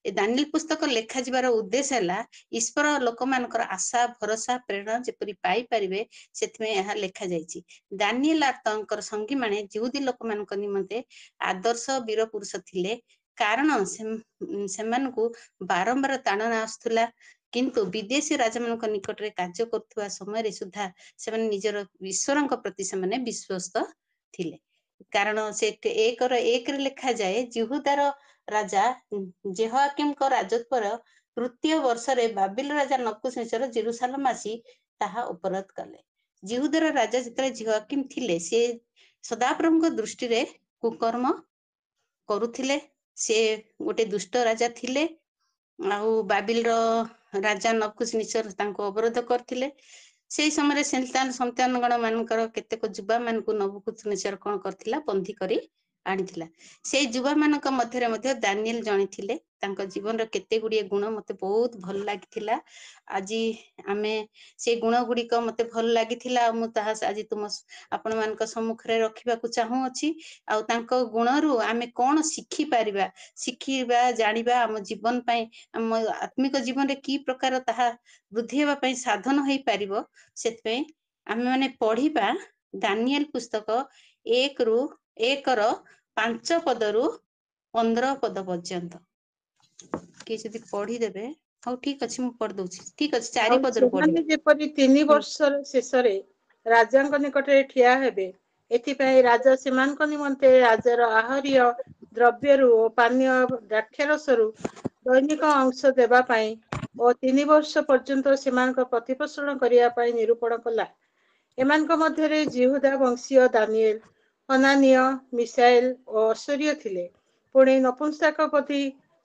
ए Daniel पुस्तक लेखा जिबार उद्देश्य है ईश्वर लोक मानकर आशा भरोसा प्रेरणा जेपरी पाई परिबे सेथिमे यह लेखा जायछि। दानिएल आर तंकर संगी माने जिहुदी लोक मानक निमंते आदर्श वीर पुरुष थिले कारण सेमानकु बारंबार ताड़ना आसुला किंतु विदेशी राजा मानक निकट रे कार्य करथुवा समय सुधा से निजर ईश्वर प्रति से विश्वस्त थिले कारण से एक रे लेखा जाए जिहुदार राजा जेहोयाकीम राजत्वर तृतीय वर्ष रे बाबिल राजा नपुंसकचर जेरूशलेम आसी ताहा उपरोध कले। जिहुदार राजा जितरे जेहोयाकीम थिले से सदाप्रभु दृष्टि रे कुकर्म करुथिले से गोटे दुष्ट राजा थिले आउ बाबिल राजा नपुंसकचर तांको अवरोध करथिले। से समय संतान गण मानकर केतेक जुबा मानकु नबुकदनेस्सर कोन करथिला बंदी करी आनिथिला। से जुबा मानक मध्यरे मध्य दानिएल जणी थिले तांको जीवन रो केते गुडी गुण मते बहुत भल लागिथिला। आजि आमे से गुण गुडी को मते भल लागिथिला मु ताहा आजि तुम आपण मानक सम्मुख रे रखिबा को चाहू अछि आ तांको गुण रु आमे कोन सिखि परिबा सिखिबा जानिबा हम जीवन पई हम आत्मिक जीवन रे की प्रकार ताहा वृद्धि हेबा पई साधन होई परिबो सेतपे आमे माने पढ़िबा दानिएल पुस्तक 1 रु 5 पद रु 15 पद पर्यंत कि जदि पढ़ी देबे हो ठीक अछि मु पढ़ दोछि ठीक अछि 4 पद रु पढ़ी जेपरि 3 वर्षर शेषरे राजांक निकटरे ठिया हेबे एथिपई राजा सेमानक निमंते राजार आहार्य द्रव्यरु पानीय द्राक्षरसरु दैनिक अंश देबा पई और 3 वर्ष पर्यंत सेमानक प्रतिपोषण करिया पई निरूपण कला। एमानक मध्यरे जिहुदा वंशीय दानिएल हनानिय मिसाएल और अश्वर्य थिले पुणी नपुंसकपति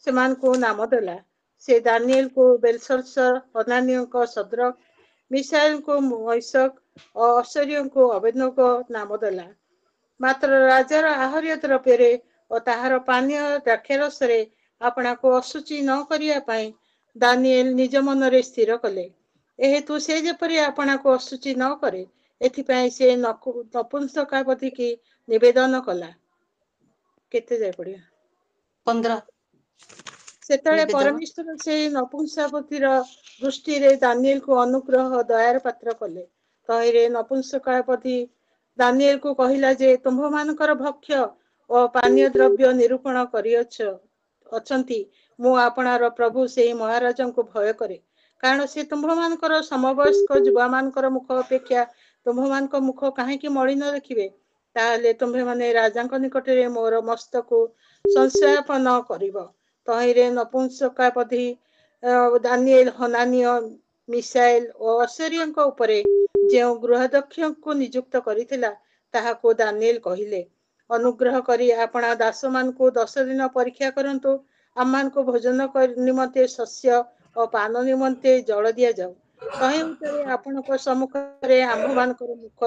सेमानको नाम देला। से दानिएल को बेलशस्सर हनानिय को सद्रक मिसाएल को मैशक और अश्वर्य को अबेदनगो नाम देला। मात्र राजार आहार्य द्रव्य और ताहार पानीय द्राक्षरसरे आपना को असुचि न करिया पई दानिएल निज मनरे स्थिर कले। एहेतु से जेपरि आपना को असुचि न करे एथिपई से नपुंसकापति की निवेदन कला। केते जाय पड़िया 15 सेतळे निवेदन परमेश्वर से नपुंसकापतिर दृष्टि रे दानिएल को अनुग्रह दयार पात्र कले। तहिरे नपुंसकापति दानिएल को कहिला जे तुम्भ मानकर भक्ष्य और पानीय द्रव्य निरूपण करियछ अछंती मु आपणार प्रभु से महाराज को भय करे कारण से तुम्भ मानकर समवयस्क युवा मानकर मुख अपेक्षा तुम्भ मानक मुख काहे कि मलिन देखिबे ताले तुम्भे माने राजांक निकटरे मोर मस्तक को संशयापन करिवो। तहिरे नपुंसकापति दानिएल हनानिय मिसाएल और अश्वर्य उपरे जे गृहदक्ष को नियुक्त करिथिला ताहाको दानिएल कहिले अनुग्रह करी आपणा दास मान को 10 दिन परीक्षा करंतु आमान को भोजन निमंते शस्य और पान निमंते जल दिया जाऊ तहे उतरे आपनक सम्मुख रे आम्भ मानकर मुख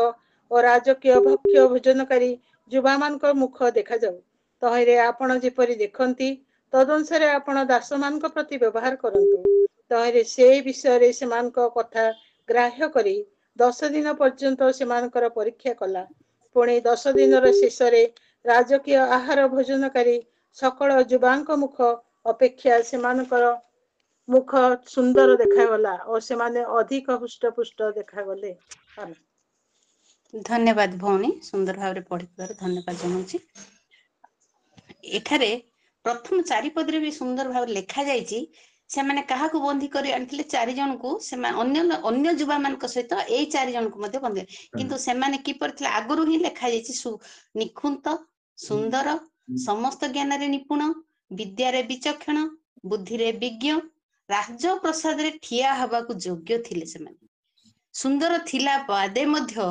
और राजकीय भक्ष्य भोजनकारी युवा मानकर मुख देखा जाऊ तहे आपण जेपरि देखंती तदनुसारे आपण दास मानक प्रति व्यवहार करंतु तहे से विषय रे सेमानक कथा ग्राह्य करी 10 दिन पर्यंत सेमानकर परीक्षा कला। पुणी 10 दिन शेष राजकीय आहार भोजनकारी सकल युवांक मुख अपेक्षा सेमानकर मुख सुंदर देखागला और सेमाने अधिक हुष्टपुष्ट देखागले। धन्यवाद भौणी सुंदर भाव पढ़ी धन्यवाद जनाऊँ। एठारे प्रथम 4 पद रे भी सुंदर भाव लिखा जायछि से माने काहा को बंदी करी आनथिले 4 जन को से अन्य युवा मानक सहित ए 4 जन को मध्ये बंदी किंतु से माने की परथिले आगरु ही लिखा जायछि निखुंत सुंदर समस्त ज्ञान रे निपुण विद्या रे विचक्षण बुद्धि रे विज्ञ राज प्रसाद रे ठिया हबा को योग्य थिले। से माने सुंदर थिला बादे मध्य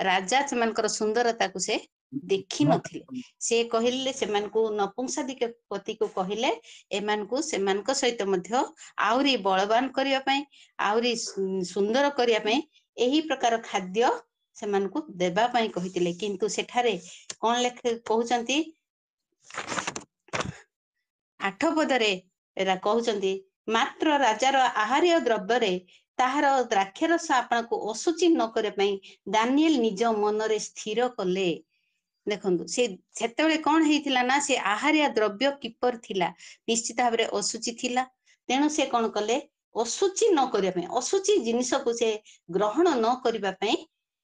राजा से मानकर सुंदरता को से देखि नथिले से कहिले सेमान को नपुंसकापति को कहिले एमान को सेमान को सहित मध्य आउरी बलवान करिया पई आउरी सुंदर करिया पई एही प्रकार खाद्य सेमान को देबा पई कहितिले किंतु सेठारे कोन लेख कहउचंती 8 पदरे एरा कहउचंती मात्र राजार आहार्य द्रव्य रे ताहार द्राक्षरस आपन को असुचि न करे पई दानिएल निज मन रे स्थिर कले ଦେଖନ୍ତୁ ସେତେବେଳେ କଣ ହେଇଥିଲା ନା ସେ ଆହାରିଆ ଦ୍ରବ୍ୟ କିପରି ଥିଲା, ନିଶ୍ଚିତ ଭାବରେ ଅଶୁଚି ଥିଲା। ତେଣୁ ସେ କଣ କଲେ, ଅଶୁଚି ନ କରିବା ପାଇଁ, ଅଶୁଚି ଜିନିଷକୁ ସେ ଗ୍ରହଣ ନ କରିବା ପାଇଁ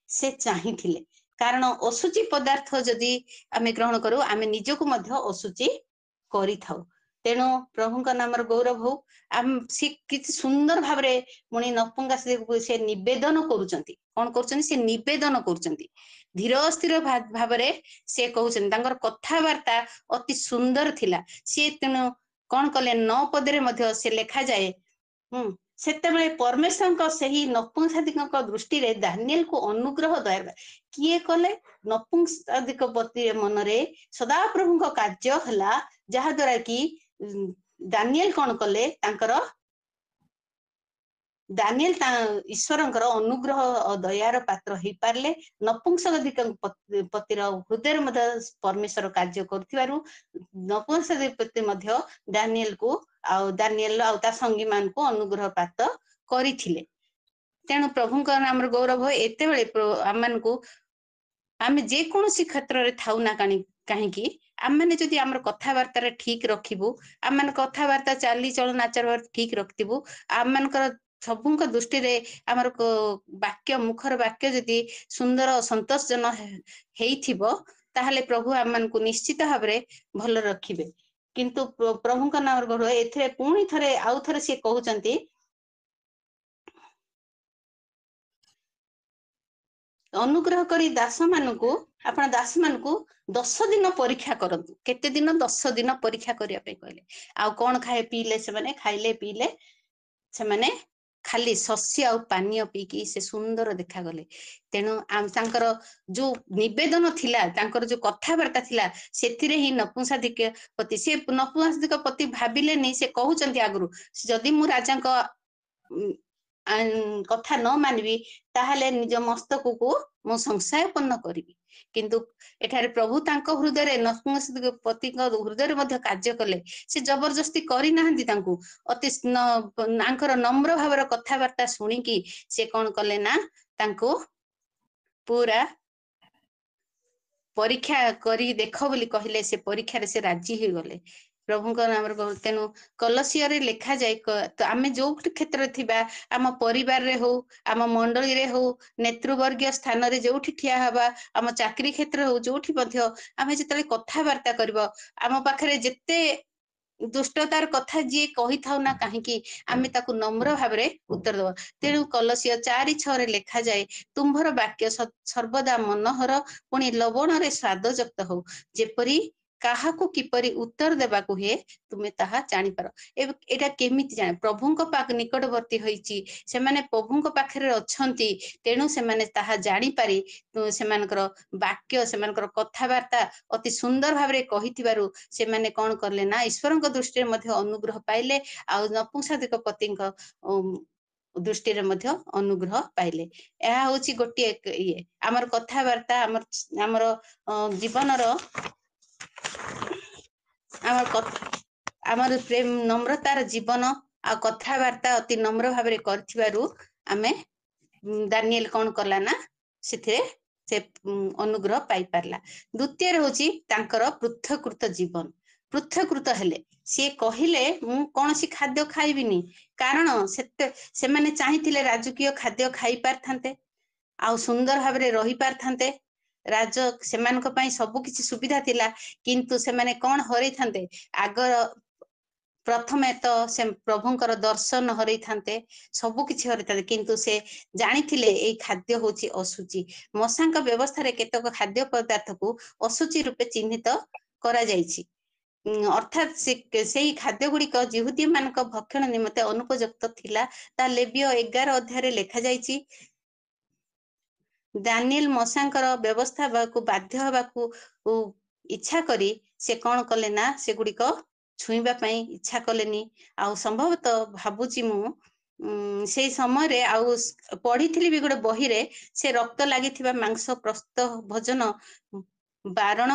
ସେ ଚାହିଁଥିଲେ। କାରଣ ଅଶୁଚି ପଦାର୍ଥ ଯଦି ଆମେ ଗ୍ରହଣ କରୁ, ଆମେ ନିଜକୁ ମଧ୍ୟ ଅଶୁଚି କରିଥାଉ। ତେଣୁ ପ୍ରଭୁଙ୍କ ନାମର ଗୌରବ ହଉ। ସେ କିଛି ସୁନ୍ଦର ଭାବରେ ପୁଣି ନପୁଙ୍ଖାକୁ ସେ ନିବେଦନ କରୁଛନ୍ତି। କଣ କରୁଛନ୍ତି, ସେ ନିବେଦନ କରୁଛନ୍ତି। ଧୀର ସ୍ଥିର ଭାବରେ ସେ କହୁଛନ୍ତି, ତାଙ୍କର କଥାବାର୍ତ୍ତା ଅତି ସୁନ୍ଦର ଥିଲା। ସିଏ ତେଣୁ କଣ କଲେ, 9 ପଦରେ ମଧ୍ୟ ସେ ଲେଖାଯାଏ, ସେତେବେଳେ ପରମେଶ୍ୱରଙ୍କ ସେହି ନପୁଂସାଦିଙ୍କ ଦୃଷ୍ଟିରେ ଦାନିଏଲକୁ ଅନୁଗ୍ରହ ଦୟା କିଏ କଲେ, ନପୁଂସାଦିକ ପତି ମନରେ ସଦାପ୍ରଭୁଙ୍କ କାର୍ଯ୍ୟ ହେଲା, ଯାହା ଦ୍ଵାରା କି ଦାନିଏଲ କଣ କଲେ, ଦାନିଏଲ ଈଶ୍ୱରଙ୍କର ଅନୁଗ୍ରହ ଦୟାର ପାତ୍ର ହେଇପାରିଲେ। ନପୁଂସକ ପତିର ହୃଦୟରେ ମଧ୍ୟ ପରମେଶ୍ୱର କାର୍ଯ୍ୟ କରୁଥିବାରୁ ନପୁଂସକ ମଧ୍ୟ ଦାନିଏଲ ଆଉ ତା ସଙ୍ଗୀ ମାନଙ୍କୁ ଅନୁଗ୍ରହ ପ୍ରାପ୍ତ କରିଥିଲେ। ତେଣୁ ପ୍ରଭୁଙ୍କ ନାମର ଗୌରବ, ଏତେବେଳେ ଆମମାନଙ୍କୁ ଆମେ ଯେକୌଣସି କ୍ଷେତ୍ରରେ ଥାଉ ନା କାହିଁକି, ଆମମାନେ ଯଦି ଆମର କଥାବାର୍ତ୍ତାରେ ଠିକ ରଖିବୁ, ଆମମାନେ କଥାବାର୍ତ୍ତା ଚାଲିଚଳନ ଆଚାର ଠିକ ରଖିଥିବୁ, ଆମମାନଙ୍କର ସବୁଙ୍କ ଦୃଷ୍ଟିରେ ଆମର ବାକ୍ୟ, ମୁଖର ବାକ୍ୟ ଯଦି ସୁନ୍ଦର ସନ୍ତୋଷ ଜନ ହେଇଥିବ, ତାହେଲେ ପ୍ରଭୁ ଆମମାନଙ୍କୁ ନିଶ୍ଚିତ ଭାବରେ ଭଲ ରଖିବେ। କିନ୍ତୁ ପ୍ରଭୁଙ୍କ ନାମର ଗୌରବ, ଏଥିରେ ପୁଣି ଥରେ ଆଉ ଥରେ ସିଏ କହୁଛନ୍ତି, ଅନୁଗ୍ରହ କରି ଆପଣ ଦାସ ମାନଙ୍କୁ 10 ଦିନ ପରୀକ୍ଷା କରନ୍ତୁ। କେତେ ଦିନ? 10 ଦିନ ପରୀକ୍ଷା କରିବା ପାଇଁ କହିଲେ। ଆଉ କଣ ପିଇଲେ ସେମାନେ? ଖାଇଲେ ପିଇଲେ ସେମାନେ ଖାଲି ଶସ୍ୟ ଆଉ ପାନୀୟ ପିଇକି ସେ ସୁନ୍ଦର ଦେଖାଗଲେ। ତେଣୁ ତାଙ୍କର ଯୋଉ ନିବେଦନ ଥିଲା, ତାଙ୍କର ଯୋଉ କଥାବାର୍ତ୍ତା ଥିଲା, ସେଥିରେ ହିଁ ନପୁଂସାଦିକ ପତି, ସେ ନପୁଂସାଦିକ ପତି ଭାବିଲେନି, ସେ କହୁଛନ୍ତି ଆଗରୁ, ଯଦି ମୁଁ ରାଜାଙ୍କ କଥା ନ ମାନିବି, ତାହେଲେ ନିଜ ମସ୍ତକକୁ ମୁଁ ସଂଶୟପନ୍ନ କରିବି। କିନ୍ତୁ ଏଠାରେ ପ୍ରଭୁ ତାଙ୍କ ହୃଦୟରେ, ନପୁଂସକ ପତିଙ୍କ ହୃଦୟରେ ମଧ୍ୟ କାର୍ଯ୍ୟ କଲେ। ସେ ଜବରଦସ୍ତି କରିନାହାନ୍ତି ତାଙ୍କୁ। ଅତି ତାଙ୍କର ନମ୍ର ଭାବର କଥାବାର୍ତ୍ତା ଶୁଣିକି ସେ କଣ କଲେ ନା, ତାଙ୍କୁ ପୁରା ପରୀକ୍ଷା କରି ଦେଖ ବୋଲି କହିଲେ। ସେ ପରୀକ୍ଷାରେ ସେ ରାଜି ହେଇଗଲେ। ପ୍ରଭୁଙ୍କ ନାମରେ ତେଣୁ କଲସିୟରେ ଲେଖାଯାଏ, ଆମେ ଯୋଉଠି କ୍ଷେତ୍ରରେ ଥିବା, ଆମ ପରିବାରରେ ହଉ, ଆମ ମଣ୍ଡଳୀରେ ହଉ, ନେତୃବର୍ଗୀୟ ସ୍ଥାନରେ ଯୋଉଠି ଠିଆ ହବା, ଆମ ଚାକିରୀ କ୍ଷେତ୍ର ହଉ, ଯୋଉଠି ମଧ୍ୟ ଆମେ ଯେତେବେଳେ କଥାବାର୍ତ୍ତା କରିବ, ଆମ ପାଖରେ ଯେତେ ଦୁଷ୍ଟତାର କଥା ଯିଏ କହିଥାଉ ନା କାହିଁକି, ଆମେ ତାକୁ ନମ୍ର ଭାବରେ ଉତ୍ତର ଦବା। ତେଣୁ କଲସିୟ 4:6 ଲେଖାଯାଏ, ତୁମ୍ଭର ବାକ୍ୟ ସର୍ବଦା ମନୋହର, ପୁଣି ଲବଣରେ ସ୍ୱାଦ ଯୁକ୍ତ ହଉ, ଯେପରି କାହାକୁ କିପରି ଉତ୍ତର ଦେବାକୁ ହୁଏ, ତୁମେ ତାହା ଜାଣିପାର। ଏଇଟା କେମିତି ଜାଣେ? ପ୍ରଭୁଙ୍କ ନିକଟବର୍ତ୍ତୀ ହେଇଛି, ସେମାନେ ପ୍ରଭୁଙ୍କ ପାଖରେ ଅଛନ୍ତି, ତେଣୁ ସେମାନେ ତାହା ଜାଣିପାରି ସେମାନଙ୍କର ବାକ୍ୟ, ସେମାନଙ୍କର କଥାବାର୍ତ୍ତା ଅତି ସୁନ୍ଦର ଭାବରେ କହିଥିବାରୁ ସେମାନେ କଣ କଲେ ନା, ଈଶ୍ୱରଙ୍କ ଦୃଷ୍ଟିରେ ମଧ୍ୟ ଅନୁଗ୍ରହ ପାଇଲେ, ଆଉ ନପୁଂସାଦିକ ପତିଙ୍କ ଦୃଷ୍ଟିରେ ମଧ୍ୟ ଅନୁଗ୍ରହ ପାଇଲେ। ଏହା ହଉଛି ଗୋଟିଏ ଆମର କଥାବାର୍ତ୍ତା, ଆମର ଜୀବନର ଆମର ପ୍ରେମ, ନମ୍ରତାର ଜୀବନ ଆଉ କଥାବାର୍ତ୍ତା ଅତି ନମ୍ର ଭାବରେ କରିଥିବାରୁ ଆମେ ଦାନିଏଲ କଣ କଲା ନା, ସେଥିରେ ସେ ଅନୁଗ୍ରହ ପାଇପାରିଲା। ଦ୍ଵିତୀୟରେ ହଉଛି ତାଙ୍କର ପୃଥକୃତ ଜୀବନ। ପୃଥକୃତ ହେଲେ, ସିଏ କହିଲେ, ମୁଁ କୌଣସି ଖାଦ୍ୟ ଖାଇବିନି। କାରଣ ସେମାନେ ଚାହିଁଥିଲେ ରାଜକୀୟ ଖାଦ୍ୟ ଖାଇ ପାରିଥାନ୍ତେ, ଆଉ ସୁନ୍ଦର ଭାବରେ ରହି ପାରିଥାନ୍ତେ। ସେମାନଙ୍କ ପାଇଁ ସବୁ କିଛି ସୁବିଧା ଥିଲା, କିନ୍ତୁ ସେମାନେ କଣ ହରେଇଥାନ୍ତେ? ପ୍ରଥମେ ତ ସେ ପ୍ରଭୁଙ୍କର ଦର୍ଶନ ହରେଇଥାନ୍ତେ, ସବୁ କିଛି ହରେଇଥାନ୍ତେ। କିନ୍ତୁ ସେ ଜାଣିଥିଲେ ଏଇ ଖାଦ୍ୟ ହଉଛି ଅଶୁଚି। ମଶାଙ୍କ ବ୍ୟବସ୍ଥାରେ କେତେକ ଖାଦ୍ୟ ପଦାର୍ଥକୁ ଅଶୁଚି ରୂପେ ଚିହ୍ନିତ କରାଯାଇଛି। ଅର୍ଥାତ୍ ସେଇ ଖାଦ୍ୟ ଗୁଡିକ ଯିହୁଦୀ ମାନଙ୍କ ଭକ୍ଷଣ ନିମନ୍ତେ ଅନୁପଯୁକ୍ତ ଥିଲା। ତା ଲେବୀୟ 11 ଅଧ୍ୟାୟରେ ଲେଖାଯାଇଛି। ଦାନିଏଲ ମଶାଙ୍କର ବ୍ୟବସ୍ଥା ବାଧ୍ୟ ହବାକୁ ଇଚ୍ଛା କରି ସେ କଣ କଲେ ନା, ସେଗୁଡିକ ଛୁଇଁବା ପାଇଁ ଇଚ୍ଛା କଲେନି। ଆଉ ସମ୍ଭବତଃ ଭାବୁଛି ମୁଁ ସେଇ ସମୟରେ ଆଉ ପଢିଥିଲି ବି ଗୋଟେ ବହିରେ, ସେ ରକ୍ତ ଲାଗିଥିବା ମାଂସ ପ୍ରସ୍ତୁତ ଭୋଜନ ବାରଣ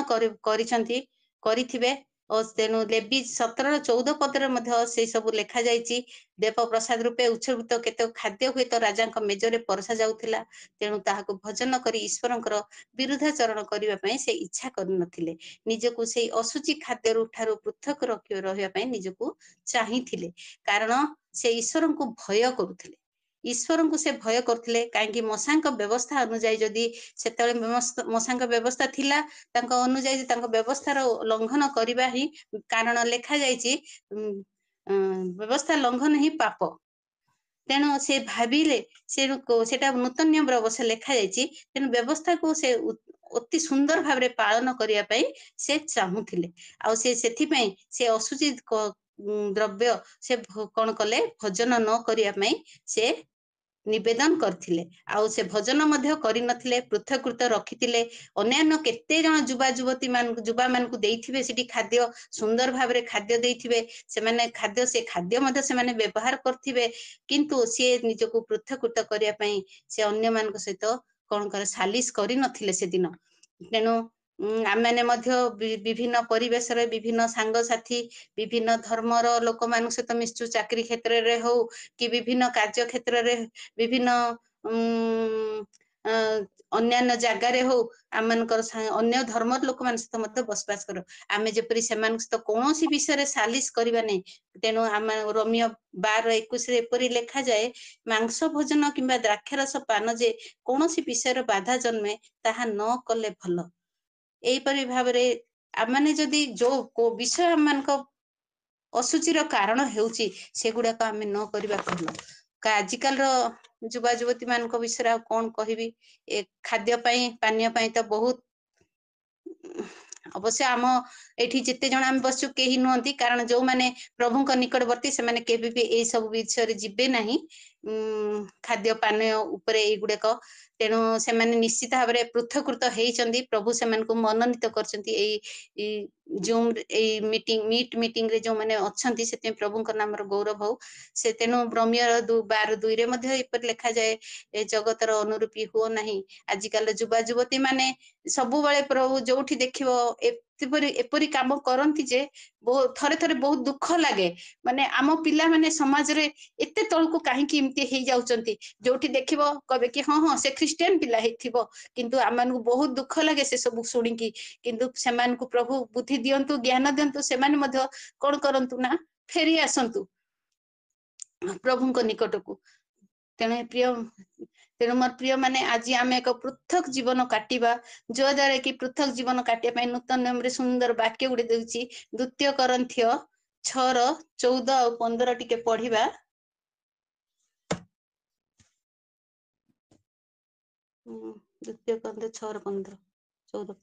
କରିଥିବେ। तेणु लेवी 17-14 पदरे से सब लेखा जाइए देव प्रसाद रूपे उत्सर्गित केते खाद्य हुए तो राजा मेजरे परसा जाउथिला तेणु ताहाको भजन करी ईश्वरंकर विरुद्धाचरण करने से इच्छा कर निजको से असुचि खाद्य ठारू पृथक रहिया निजको चाहिथिले कारण से ईश्वर को भय करुथिले ईश्वर को से भय करथिले कहीं मशांक व्यवस्था अनुजाई जदि सेतले मशांक व्यवस्था थिला तांको अनुजाई तांको व्यवस्थार लंघन करबा ही कारण लेखा जाइछि व्यवस्था लंघन ही पाप तेणु से भाविले सेटा नूतन नियम अवश्य लेखा जाइछि तेणु व्यवस्था को से अति सुंदर भाव रे पालन करिया पई से चाहुथिले आ से असुचित द्रव्य से कौन कले भजन न करिया पई से निवेदन करथिले आउ से भजन मध्य करि नथिले पृथकृत रखिथिले अन्यान्य केते जण युवा युवती मान को देइथिबे सिटी खाद्य सुंदर भाव रे खाद्य देइथिबे से माने खाद्य से खाद्य मध्य से माने व्यवहार करथिबे किंतु से निजको पृथकृत करिया पई से अन्य मान को सहित कोन करे सालिस करि नथिले से दिन तेणु आमे मध्य विभिन्न परिवेश रे विभिन्न सांग साथी विभिन्न धर्मर लोक मान सहित मिशु चाकरी क्षेत्र रे हो कि विभिन्न कार्य क्षेत्र रे विभिन्न अन्यान्य जगार हो आम अन्य धर्म लोक मान सहित मत बसवास कर आमे जेपरि सेमान सहित कौन विषय सालिस करबा नहीं तेणु आम रोमियो 12:21 एपरि लेखा जाए मांस भोजन किंबा द्राक्षारस पान जे कौन विषय बाधा जन्मे ताहा न कले भल एपरि भाव आम जदि जो को विषय आम असुचिर कारण हेउची सेगुड़ाक आम न करबा भल आजिकल युवा युवती मान विषय आ कौन कहबी ए खाद्य पानीय तो बहुत अवश्य आम एठी जिते जण आम बसु केही नुहंती कारण जो माने प्रभु निकटवर्ती से माने केबे भी ए सब विषय जिबे नहीं खाद्य पानीय उपरे ए गुडक तेणु से माने निश्चित भाव में पृथकृत होती प्रभु से मनोनीत कर जूम मीटिंग रे जो माने अच्छी से प्रभु नाम गौरव हो से तेणु रोमियो 12:2 लिखा जाए ए जगतर अनुरूपी हुओ नहीं आजिकल युवा युवती माने सबु बळे प्रभु जोठी देखिबो एपरी काम करती जे थरे थरे बहुत दुख लगे माने आम पिला माने समाज रे एते तळको काहे कि इमती हे जाउचंती जोठी देखिबो कबे कि हाँ हाँ से क्रिश्चियन पिला हेथिबो किंतु आमान को बहुत दुख लगे से सब सुनी की किंतु सेमान को प्रभु बुद्धि दियंतु ज्ञान दियंतु सेमान मध्य कोन करंतु ना फेरी आसंतु प्रभु को निकट को तेणु प्रिय तेणु मोर प्रिय माने आज आम एक पृथक जीवन काटिबा जो द्वारा कि पृथक जीवन काटिया नूतन नियम रे सुंदर वाक्य गुड़े देउची 2 Corinthians 6:14 और 15 टिके पढ़िबा 2 Corinthians 6:15-14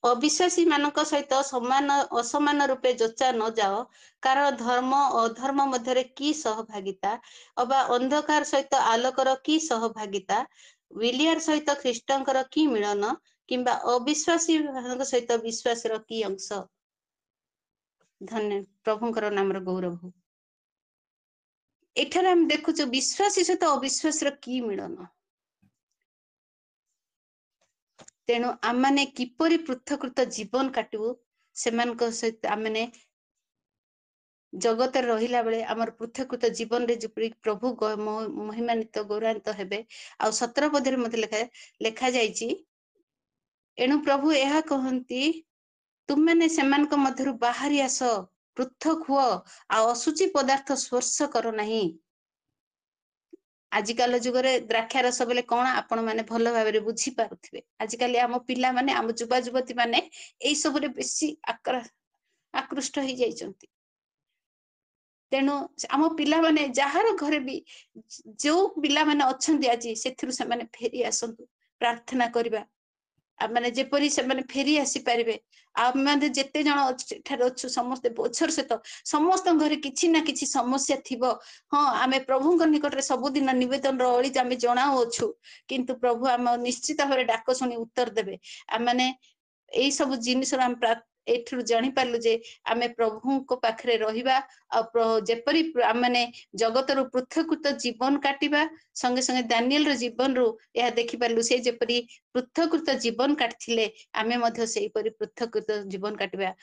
अविश्वासी मानक सहित समान असमान रूपे जोचा न जाओ कारण धर्म अधर्म मध्य की सहभागिता अबा अंधकार सहित आलोकर की सहभागिता विलियर सहित ख्रीष्टंकर की मिलन किंबा अविश्वासी सहित विश्वास की अंश धन्य प्रभुंकर नाम गौरव हो एठार हम देखु विश्वासी सहित अविश्वास की मिलन तेणु आम मैंने किपरि पृथकृत जीवन काटू से सहित आम मैंने जगत रहिला बेले आमर पृथकृत जीवन रे जपरि प्रभु महिमान्वित गौरवान्वित हेबे आ 17 पदरे मते लेखा जाइछि एणु प्रभु यह कहती तुम मैंने सेमान मध्यरु बाहरी आस पृथक हुआ आ असुचि पदार्थ स्पर्श करो नहीं आजिकल जुगरे द्राक्षारस बेले कौन आपण माने भल भाव में बुझी पारुथिबे आजिकल आम पिला माने आम युवा युवती माने एई सब रे बेसी आकृष्ट हो जाइछंती तेणु आम पिला माने जहार घरे भी जो पिला माने अच्छंती आज सेथिरु से माने फेरी आसंतु प्रार्थना करिबा माने जेपरी से माने फेरी आसी पारिबे आम माने जेते जण अच्छु समस्त बोझर सहित समस्त घरे किछि ना किछि समस्या थिबो हाँ आमे प्रभु निकट रे सबुदिन निवेदन रळी आमे जणाउछु किंतु प्रभु आम निश्चित भाव डाक शुणी उत्तर देबे आम माने एई सब जिनिस आम एठु जानि पारलु जे आमे प्रभु को पाखरे रहिबा जेपरि माने जगत रु पृथकृत जीवन काटिबा संगे संगे दानिएल रो जीवन रु या देखि पारलु से जेपरि पृथकृत जीवन काटिथिले आमे मध्य सेहि परि पृथकृत जीवन काटिबा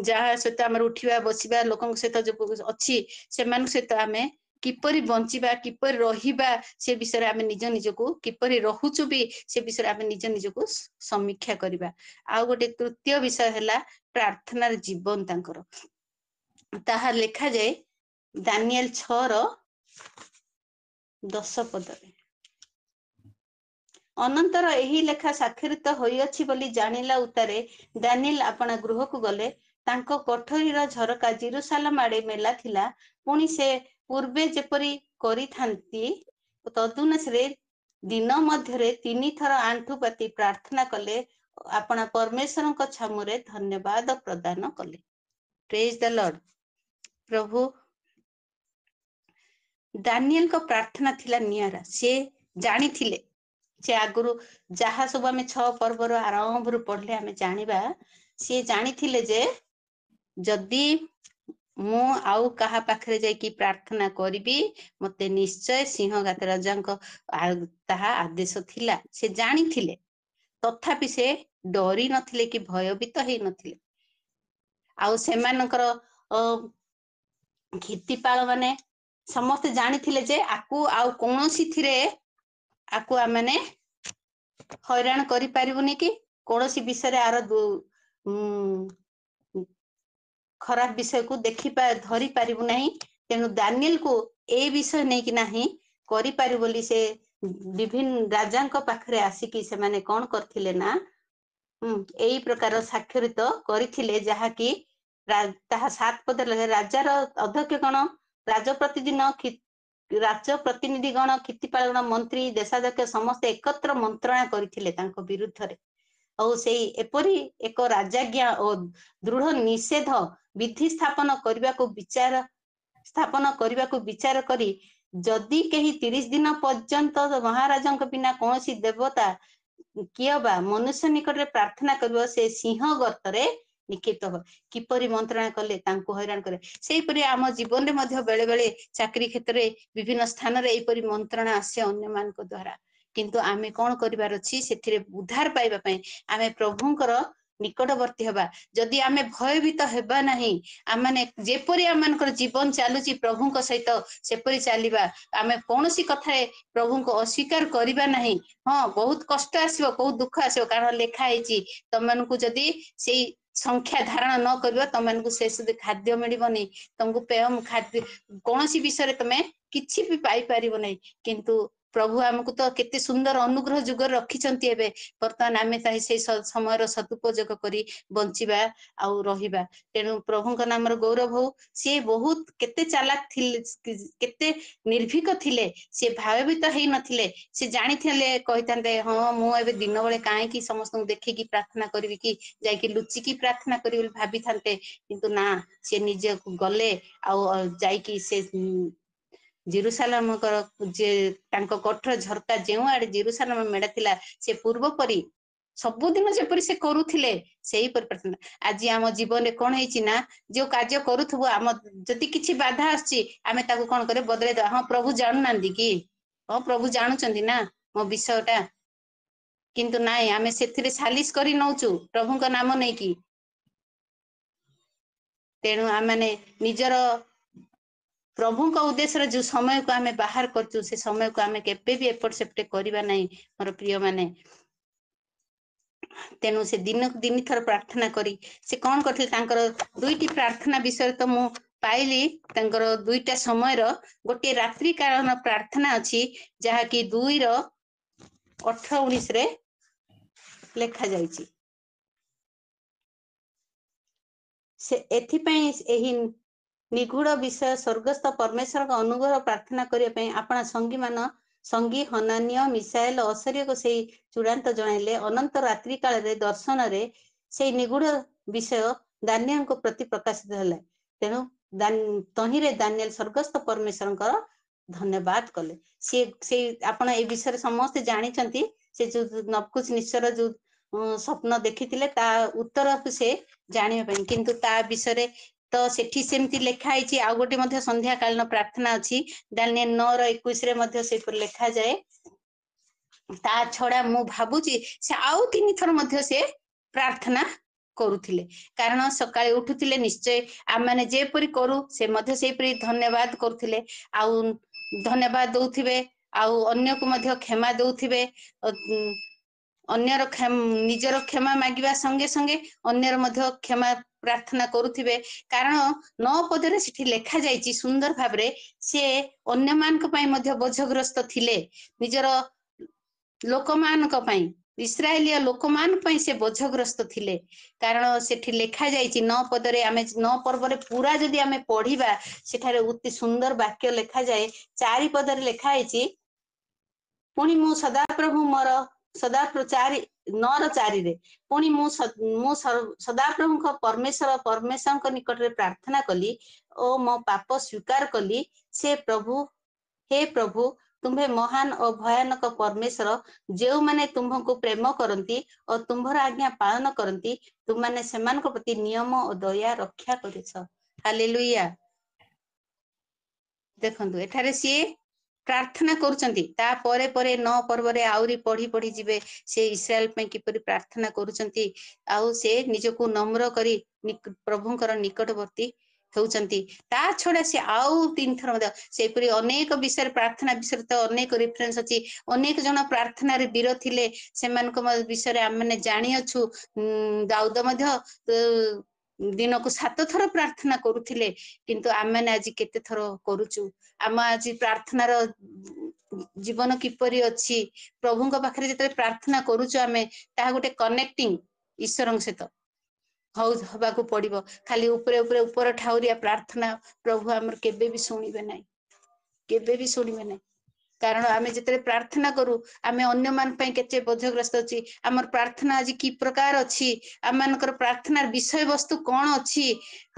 जहा सहित आम उठिबा बसिबा लोकन सहित जो अछि सेमान सहित आमे किपरि बंचिबा किपरि रहिबा से विषय आमे निज निजको किपरि रहुचु भी से विषय आमे निज निजको समीक्षा करिबा आ गोटे तृतीय विषय हैला प्रार्थना जीवन तांकर ताहा लेखा जाए दानिएल 6 रो 10 पदरे अनंतर एही लेखा साक्षरित होइअछि बोली जानिला उतारे दानिएल अपना गृह को गले तांको कोठरीर झरका जेरुसालेम आड़े मेला थिला पुणी से पूर्वे जेपरी करी थांती तदुनुसारे दिन मध्यरे 3 थर आंठु पाती प्रार्थना कले अपना परमेश्वर को छामुरे धन्यवाद प्रदान कले praise the Lord Prabhu Daniel को प्रार्थना थिला नियारा से जानी थिले से आगुरु जहा सब आमे 6 पर्वर आरंभ रु पढ़ले आमे जानिबा से जानी थिले जे जदी मु आउ कहा पाखरे जाय कि प्रार्थना करिबी मते निश्चय सिंहघात राजांको ताहा आदेश थिला से जानी थिले तथापि से डरी नथिले कि भयभीत हेई नथिले आउ सेमानकर घितिपाल माने समस्त जानी थिले जे आकु आउ कोनोसी थिरे आकु आमने हैरान करि पारिबुनी कि कोनोसी विषय आरो खराब विषय को देखि धरी पारिबु नाही तेनु दानिएल को ए विषय नै कि नाही करि पारि बोली से विभिन्न राजांक पाखरे आसिकी से माने कोन करथिले ना एई प्रकार साक्षरित करिथिले जहा कि ताहा 7 पद राजार अध्यक्ष गण राज प्रतिनिधि गण क्षितिपाल गण मंत्री देशाध्यक्ष समस्त एकत्र मंत्रणा करिथिले तांको विरुद्ध रे और से एपरी एक राजाज्ञा और दृढ़ निषेध विधि स्थापन करने को विचार करी जदि कहीं 30 दिन पर्यंत महाराजा बिना कौन देवता किए बा मनुष्य निकट में प्रार्थना कर से सिंह गर्तरे निक्षिप्त हो किपरि मंत्रणा कले तांको हैरान करे सेही परि आम जीवन में मध्य बेले बेले चाकरी क्षेत्र में विभिन्न स्थान रे एपरि मंत्रणा आसे अन्य मान को द्वारा किंतु आमे कौन करिवार अछि सेथिरे उद्धार पाइबा पई आमे प्रभुंकर निकटवर्ती हबा जदि आमे भयभीत हेबा नाही आमाने जेपरि आमानकर जीवन चालुची प्रभुंक सहित सेपरि चालिबा आमे कोनोसी कथाए प्रभुंको अस्वीकार करिबा नाही हां बहुत कष्ट आसीबो बहुत दुख आसीबो कारण लेखा हेची तमनकु जदि सेई संख्या धारण न करिबो तमनकु शेष खाद्य मिलिबनी तुमको पेयम खाद्य कोनोसी विषय रे तमे किछि भी पाई पारिबो नाही किंतु प्रभु आमको तो केते सुंदर अनुग्रह जुग रखिचंती एबे वर्तमान आमे ताहि से समय सदुपयोग करी बंचिबा आउ रहिबा तेनु प्रभुंक नाम रो गौरव हो से बहुत केते चालाक थिले केते निर्भीक थिले से भावभीत हेई नथिले से जानि थिले कहितांते हां मु एबे दिन बेले काहे कि समस्त देखि कि प्रार्थना करबी कि जाय कि लुचि कि प्रार्थना करी बोली भाबी थांते किंतु ना से निजे गले आउ जाय कि से जेरुसालेम जे तांको कोठर झरका जेउ आडे जेरुसालेम मेडा थिला से पूर्व परी सबुदिन जेपरि से करूथिले सेही पर प्रार्थना आज आम जीवन कोन हेछि ना जो कार्य करूथबो आम जति किछि बाधा आछि आमे ताको कोन करे बदले द हां प्रभु जानु नांदी कि हां प्रभु जानुचंदी ना मो विषयटा किंतु नाइ आमे सेथिरे सालिस करी नउचु प्रभुंक नाम नै कि तेनु आमाने निजर प्रभु का उद्देश्य जो समय को आमे बाहर करचु से समय को आमे केबे भी एपट सेपटे करिबा नाही मोर प्रिय माने तेनु से दिन थर प्रार्थना करी से कौन करथिले तांकर दुईटी प्रार्थना विषय तो मु पाइली तांकर दुईटा समय रो गोटे रात्रि कालन प्रार्थना अछि जहा कि 2 रो 18 19 रे लेखा जाईची से एथि पई एही निगूढ़ विषय स्वर्गस्थ परमेश्वर का अनुग्रह प्रार्थना करने अपना संगी मान संगी हनानिय मिसाएल असर्य को से चूड़ांत जणाइले अनंत रात्रि काल रे दर्शन रे से निगूढ़ विषय दानिएल को प्रति प्रकाशित हले तेनु तहिरे दानिएल स्वर्गस्थ परमेश्वर धन्यवाद कले से आपण ए विषय समस्त जानी से जो नबकुच निश्चर जो स्वप्न देखिथिले ता उत्तर से जानिबा पई किंतु ता विषय तो सेठी सेमती लेखा आइछि आ गोटे मध्य संध्या कालीन प्रार्थना अछि दानिएल 9:21 रे मध्य से पर लेखा जाए ता छडा मु भाबुची से आउ 3 थर मध्य से प्रार्थना करूथिले कारण सकाळे उठुथिले निश्चय आ माने जेपरि करू से मध्य सेपरि धन्यवाद करूथिले आउ धन्यवाद दउथिबे आउ अन्य को मध्य क्षमा दउथिबे अन्यर निजर क्षमा मागिबा संगे संगे अन्यर मध्य क्षमा प्रार्थना करूथिबे कारण 9 पदरे सेठी लेखा जाइछि सुंदर भाबरे से अन्य मानक पई मध्य बोझग्रस्त थिले निजर लोकमानक पई इस्राएलिया लोकमान पई से बोझग्रस्त थिले कारण सेठी लेखा जाइछि 9 पदरे आमे 9 पर्वरे पूरा जदि आमे पढिबा सेठारे उति सुंदर वाक्य लेखा जाए 4 पदरे लेखा आइछि पुणी मु सदा प्रभु मोर सदा 9:4 रे पुणी मु सदा प्रभु परमेश्वर निकट रे प्रार्थना कली ओ मो पाप स्वीकार कली से प्रभु हे प्रभु तुम्हें महान और भयानक परमेश्वर जो माने तुम्हको प्रेम करती और तुम्हार आज्ञा पालन करती तुम माने सेमान प्रति नियम और दया रक्षा करिस हालेलुया देखंतु एठारे सी प्रार्थना करुचंती ता परे परे 9 पर्वरे आउरी पढ़ी पढ़ी जिवे से इस्राएल पे किपरि प्रार्थना करुचंती आउ से निजको नम्र करी प्रभुंकर निकटवर्ती होउचंती ता छडा से आउ 3 थर मध्य सेपरि अनेक विषय प्रार्थना विषय तो अनेक रेफरेंस अछि अनेक जन प्रार्थना रे वीर थिले सेमानक विषय हम माने जानि अछु दाऊद मध्य दिन को 7 थर प्रार्थना करुथिले किंतु आम माने आज केते थर करूचु आम आज प्रार्थनार जीवन किपरि अछि प्रभुଙ୍କ पाखरे जते प्रार्थना करूचु आमे ता गोटे कनेक्टिंग ईश्वरଙ୍କ सहित हबाकू पड़िबो खाली ऊपर ऊपर ऊपर ठाउरिया प्रार्थना प्रभु हमर केबे भी सुनिबे नै केबे भी सुनिबे नै कारण आमे जते प्रार्थना करू आमे अन्य मान पई केते बोझग्रस्त अछि हमर प्रार्थना आज की प्रकार अछि आम मानकर प्रार्थनार विषय वस्तु कोन अछि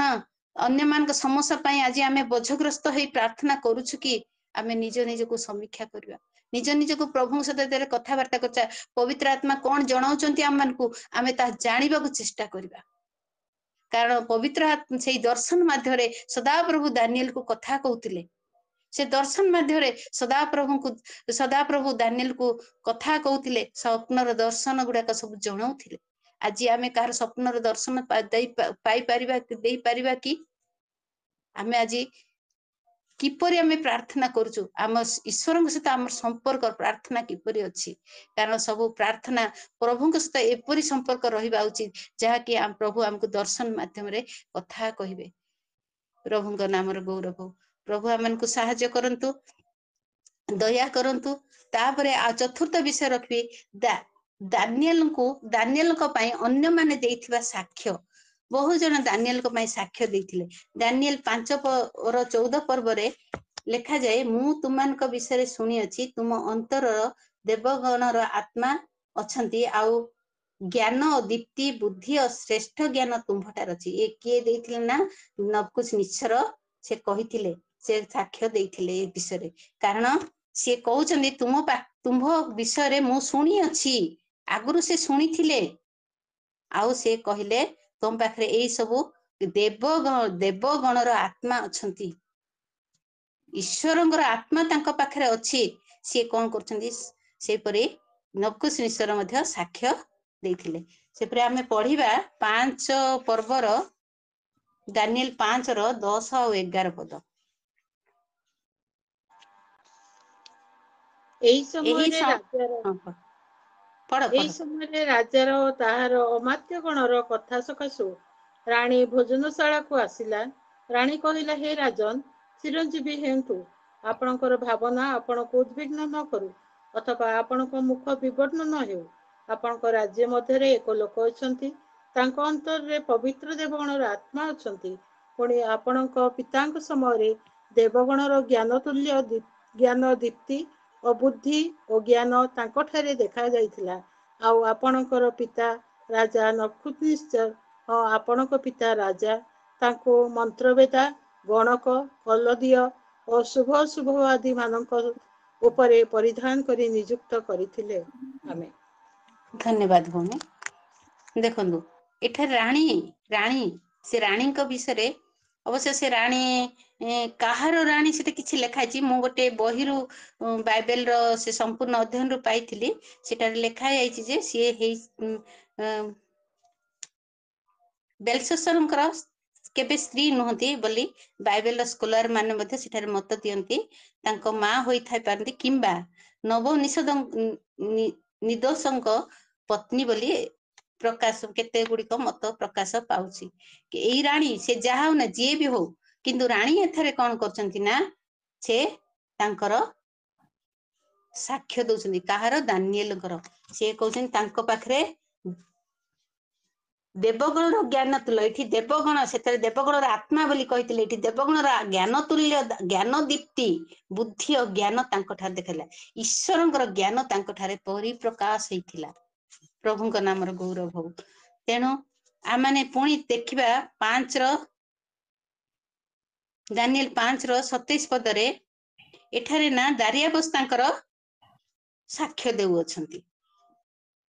हां अन्य मान समस्या पई आज आमे बोझग्रस्त होई प्रार्थना करूछु कि आमे निज निज को समीक्षा करबा निज निज को प्रभु सहित कथावार्ता करछा पवित्र आत्मा कोन जणाउचंती आम मान को आमे ता जानिबा को चेष्टा करबा कारण पवित्र से दर्शन माध्यम सदा प्रभु दानिएल को कथा कहउतिले से दर्शन माध्यम सदा प्रभु दानिएल को कथा कहउतिले स्वप्नर दर्शन गुडाक सब जणाउतिले आज आमे कार स्वप्नर दर्शन पाई परिबा कि आमे आज किपरि आमे प्रार्थना करूछु आम ईश्वरଙ୍କ सहित आम संपर्क प्रार्थना किपरि अछि कारण सब प्रार्थना प्रभुଙ୍କ सहित एपरि संपर्क रहिबा उचित जहा कि प्रभु हमको दर्शन माध्यम रे कथा कहिबे प्रभुଙ୍କ नामर गौरव प्रभु हमनको सहायता करंतु दया करंतु तापरे आ चतुर्थ विषय रखबी दानिएल को पई अन्य माने देइथिबा साक्ष्य बहु जन दानिएल को पई साक्ष्य देइथिले दानिएल 5:14 पर्वरे लेखा जाए मु तुमानक विषय सुनी अछि तुम अंतर देवगणर आत्मा अछंती आउ ज्ञान दीप्ति बुद्धि और श्रेष्ठ ज्ञान तुम्भटार अछि ए किए देइथिले ना नबकुश निश्चर से कहिथिले से साक्ष्य देइथिले ए विषय कारण से कहउचंदी तुम विषय मु सुनी अछि आगुरु से सुनीथिले आउ से कहिले तुम पाखरे एई सबु देवगणर आत्मा अछंती ईश्वरंगर आत्मा तांको पाखरे अछि से कोन करछंदी से परे नबकुश निश्चर मध्य साक्ष्य देइथिले से परे आमे पढिबा 5 पर्वर दानिएल 5:10 और 11 पद एई समय राजार पढ़ समय राजार ताहार अमात्य गणर कथा सकाशु राणी भोजनशाला को आसिला राणी कहिला हे राजन चिरंजीवी हेतु आपणकर भावना आपणको उद्विग्न न करू अथवा आपणको मुख विवर्ण न हेउ आपणको राज्य मध्यरे एक लोक अछंती तांको अंतरे पवित्र देवगणर आत्मा अछंती पुणी आपणको पितांक समय देवगणर ज्ञान तुल्य ज्ञान दीप्ति और बुद्धि और ज्ञान तांको ठारे देखा जाइथिला आउ आपणकर पिता राजा नबुकदनेस्सर हाँ आपणको पिता राजा तांको मंत्रवेदा गणक कलदीय और शुभ शुभ आदि मानक उपरे परिधान करी नियुक्त करिथिले आमे धन्यवाद भूमि ଦେଖନ୍ତୁ ଏଠାରେ ରାଣୀ ସେ ରାଣୀଙ୍କ ବିଷୟରେ ଅବଶ୍ୟ ସେ ରାଣୀ କାହାର ରାଣୀ ସେଟା କିଛି ଲେଖା ହେଇଛି। ମୁଁ ଗୋଟେ ବହିରୁ ବାଇବେଲର ସେ ସମ୍ପୂର୍ଣ୍ଣ ଅଧ୍ୟୟନରୁ ପାଇଥିଲି। ସେଟାରେ ଲେଖା ଯାଇଛି ଯେ ସିଏ ବେଲଶସ୍ସରଙ୍କର କେବେ ସ୍ତ୍ରୀ ନୁହନ୍ତି ବୋଲି ବାଇବେଲର ସ୍କଲାର ମାନେ ମଧ୍ୟ ସେଠାରେ ମତ ଦିଅନ୍ତି। ତାଙ୍କ ମା ହୋଇଥାଇ ପାରନ୍ତି କିମ୍ବା ନିଦୋଷଙ୍କ ପତ୍ନୀ ବୋଲି ପ୍ରକାଶ କେତେ ଗୁଡିକ ମତ ପ୍ରକାଶ ପାଉଛି। ଏଇ ରାଣୀ ସେ ଯାହା ହଉ ନା ଯିଏ ବି ହଉ, କିନ୍ତୁ ରାଣୀ ଏଠାରେ କଣ କରୁଛନ୍ତି ନା ସେ ତାଙ୍କର ସାକ୍ଷ୍ୟ ଦଉଛନ୍ତି। କାହାର? ଦାନିଏଲଙ୍କର। ସେ କହୁଛନ୍ତି ତାଙ୍କ ପାଖରେ ଦେବଗଣର ଜ୍ଞାନ ତୁଲ୍ୟ, ଏଠି ଦେବଗଣ ସେଥିରେ ଦେବଗଣର ଆତ୍ମା ବୋଲି କହିଥିଲେ, ଏଠି ଦେବଗଣର ଜ୍ଞାନ ତୁଲ୍ୟ ଜ୍ଞାନ ଦୀପ୍ତି ବୁଦ୍ଧି ଓ ଜ୍ଞାନ ତାଙ୍କ ଠାରେ ଦେଖାଇଲା। ଈଶ୍ୱରଙ୍କର ଜ୍ଞାନ ତାଙ୍କ ଠାରେ ପରିପ୍ରକାଶ ହେଇଥିଲା। ପ୍ରଭୁଙ୍କ ନାମର ଗୌରବ ହଉ। ତେଣୁ ଆମମାନେ ପୁଣି ଦେଖିବା ଦାନିଏଲ 5:27 ପଦରେ ଏଠାରେ ନା ଦାରିଆବସ୍ ତାଙ୍କର ସାକ୍ଷ୍ୟ ଦେଉଅଛନ୍ତି।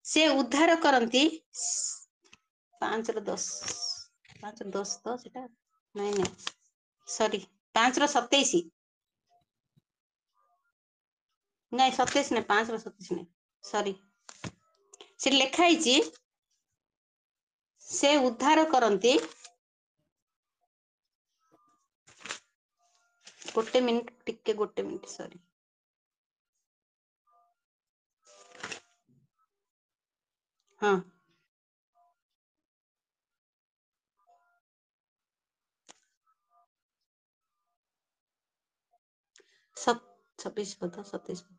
ସେ ଉଦ୍ଧାର କରନ୍ତି 5:10 ତ ସେଟା ନାଇଁ ସରି 5:27 ନାଇଁ 27 ନାଇଁ 5:27 ନାଇଁ ସରି ସେଠି ଲେଖା ହେଇଛି ସେ ଉଦ୍ଧାର କରନ୍ତି। ଗୋଟେ ମିନିଟ ସରି ହଁ 26 ପଦ 27 ପଦ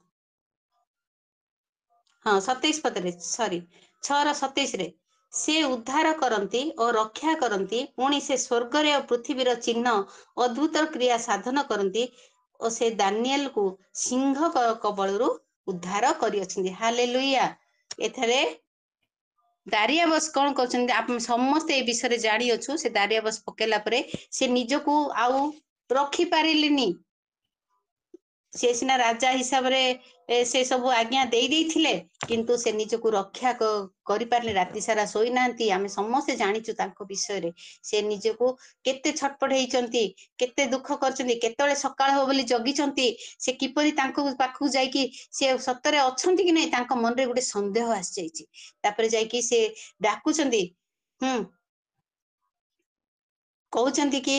ହଁ 27 ପଦରେ ସରି 6:27 ସେ ଉଦ୍ଧାର କରନ୍ତି ଓ ରକ୍ଷା କରନ୍ତି। ପୁଣି ସେ ସ୍ଵର୍ଗରେ ଓ ପୃଥିବୀର ଚିହ୍ନ ଅଦ୍ଭୁତ କ୍ରିୟା ସାଧନ କରନ୍ତି ଓ ସେ ଦାନିଏଲକୁ ସିଂହ କବଳରୁ ଉଦ୍ଧାର କରିଅଛନ୍ତି। ହାଲେଲୁୟା। ଏଠାରେ ଦାରିଆବସ୍ କଣ କରୁଛନ୍ତି? ସମସ୍ତେ ଏ ବିଷୟରେ ଜାଣିଅଛୁ। ସେ ଦାରିଆବସ୍ ପକେଇଲା ପରେ ସେ ନିଜକୁ ଆଉ ରଖିପାରିଲେନି। ସେ ସିନା ରାଜା ହିସାବରେ ସେ ସବୁ ଆଜ୍ଞା ଦେଇ ଦେଇଥିଲେ, କିନ୍ତୁ ସେ ନିଜକୁ ରକ୍ଷା କରିପାରିଲେ। ରାତି ସାରା ଶୋଇନାହାନ୍ତି। ଆମେ ସମସ୍ତେ ଜାଣିଛୁ ତାଙ୍କ ବିଷୟରେ। ସେ ନିଜକୁ କେତେ ଛଟପଟ ହେଇଛନ୍ତି, କେତେ ଦୁଃଖ କରିଛନ୍ତି, କେତେବେଳେ ସକାଳ ହବ ବୋଲି ଜଗିଛନ୍ତି। ସେ କିପରି ତାଙ୍କ ପାଖକୁ ଯାଇକି ସେ ସତରେ ଅଛନ୍ତି କି ନାଇଁ ତାଙ୍କ ମନରେ ଗୋଟେ ସନ୍ଦେହ ଆସିଯାଇଛି। ତାପରେ ଯାଇକି ସେ ଡାକୁଛନ୍ତି, କହୁଛନ୍ତି କି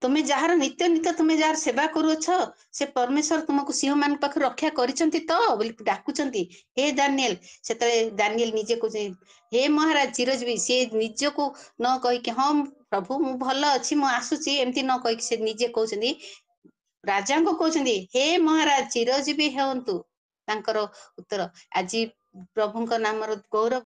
ତୁମେ ଯାହାର ନିତ୍ୟ ତୁମେ ଯାହାର ସେବା କରୁଅଛ, ସେ ପରମେଶ୍ୱର ତୁମକୁ ସିଂହ ମାନଙ୍କ ପାଖରୁ ରକ୍ଷା କରିଛନ୍ତି ତ ବୋଲି ଡାକୁଛନ୍ତି। ହେ ଦାନିଏଲ, ସେତେବେଳେ ଦାନିଏଲ ନିଜେ କହୁଛି ହେ ମହାରାଜ ଚିରଜୀବୀ। ସେ ନିଜକୁ ନ କହିକି ହଁ ପ୍ରଭୁ ମୁଁ ଭଲ ଅଛି ମୁଁ ଆସୁଛି ଏମିତି ନ କହିକି ସେ ନିଜେ କହୁଛନ୍ତି, ରାଜାଙ୍କୁ କହୁଛନ୍ତି ହେ ମହାରାଜ ଚିରଜୀବୀ ହୁଅନ୍ତୁ। ତାଙ୍କର ଉତ୍ତର ଆଜି ପ୍ରଭୁଙ୍କ ନାମର ଗୌରବ